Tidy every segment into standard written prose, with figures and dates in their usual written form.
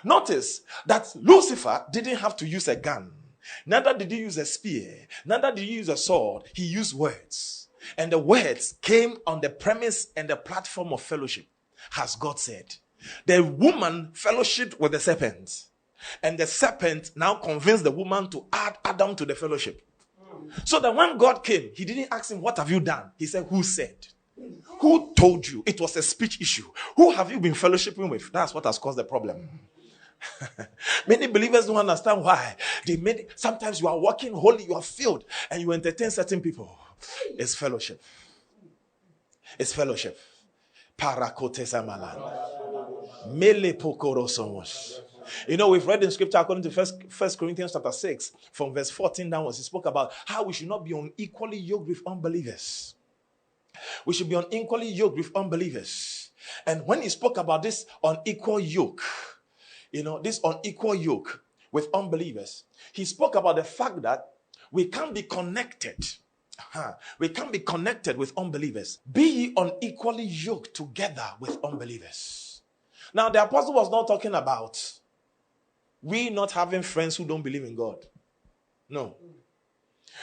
Notice that Lucifer didn't have to use a gun. Neither did he use a spear. Neither did he use a sword. He used words. And the words came on the premise and the platform of fellowship, as God said. The woman fellowshiped with the serpent. And the serpent now convinced the woman to add Adam to the fellowship. So that when God came, he didn't ask him, what have you done? He said, who said? Who told you? It was a speech issue. Who have you been fellowshipping with? That's what has caused the problem. Many believers don't understand why. Sometimes you are walking holy, you are filled, and you entertain certain people. It's fellowship. It's fellowship. You know, we've read in scripture according to First Corinthians chapter 6, from verse 14 downwards, he spoke about how we should not be unequally yoked with unbelievers. We should be unequally yoked with unbelievers. And when he spoke about this unequal yoke, this unequal yoke with unbelievers, he spoke about the fact that we can't be connected. We can't be connected with unbelievers. Be ye unequally yoked together with unbelievers. Now, the apostle was not talking about we not having friends who don't believe in God. No.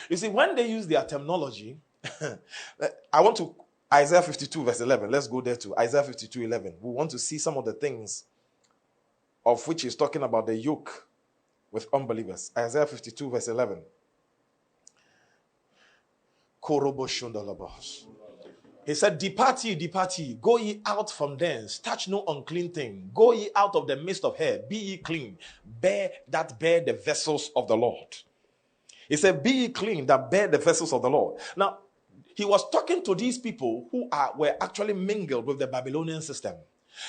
You see, when they use their terminology, I want to, Isaiah 52 verse 11. Let's go there to Isaiah 52, 11. We want to see some of the things of which he's talking about the yoke with unbelievers. Isaiah 52 verse 11. He said, depart ye, go ye out from thence, touch no unclean thing, go ye out of the midst of her, be ye clean, bear the vessels of the Lord. He said, be ye clean that bear the vessels of the Lord. Now, he was talking to these people who were actually mingled with the Babylonian system.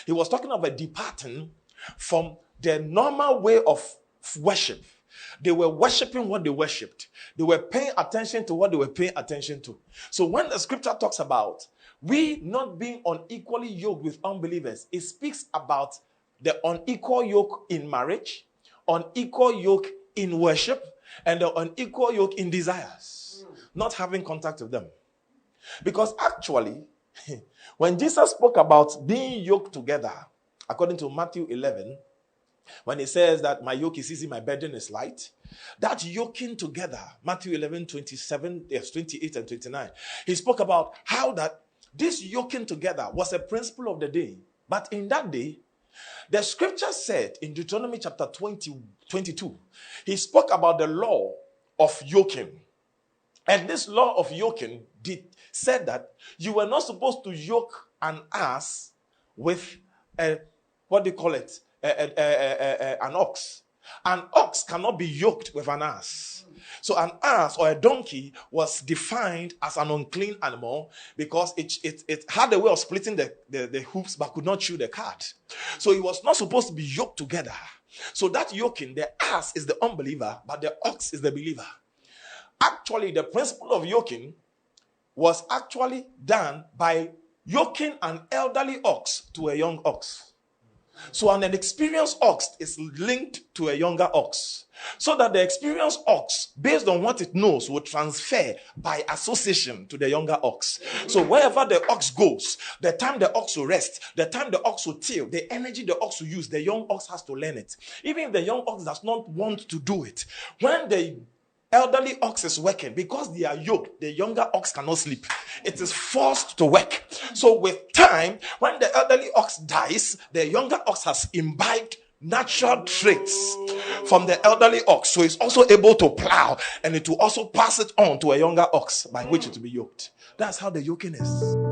He was talking about departing from their normal way of worship. They were worshiping what they worshipped. They were paying attention to what they were paying attention to. So when the scripture talks about we not being unequally yoked with unbelievers, it speaks about the unequal yoke in marriage, unequal yoke in worship, and the unequal yoke in desires. Not having contact with them. Because actually, when Jesus spoke about being yoked together, according to Matthew 11, when he says that my yoke is easy, my burden is light, that yoking together, Matthew 11, 27, yes, 28 and 29, he spoke about how that this yoking together was a principle of the day. But in that day, the scripture said in Deuteronomy chapter 22, he spoke about the law of yoking. And this law of yoking said that you were not supposed to yoke an ass with an ox. An ox cannot be yoked with an ass. So an ass or a donkey was defined as an unclean animal because it had a way of splitting the hooves but could not chew the cud. So it was not supposed to be yoked together. So that yoking, the ass is the unbeliever, but the ox is the believer. Actually, the principle of yoking was actually done by yoking an elderly ox to a young ox. So an experienced ox is linked to a younger ox. So that the experienced ox, based on what it knows, will transfer by association to the younger ox. So wherever the ox goes, the time the ox will rest, the time the ox will till, the energy the ox will use, the young ox has to learn it. Even if the young ox does not want to do it, when the elderly ox is working, because they are yoked, the younger ox cannot sleep. It is forced to work. So with time, when the elderly ox dies, the younger ox has imbibed natural traits from the elderly ox. So it's also able to plow, and it will also pass it on to a younger ox by which it will be yoked. That's how the yoking is.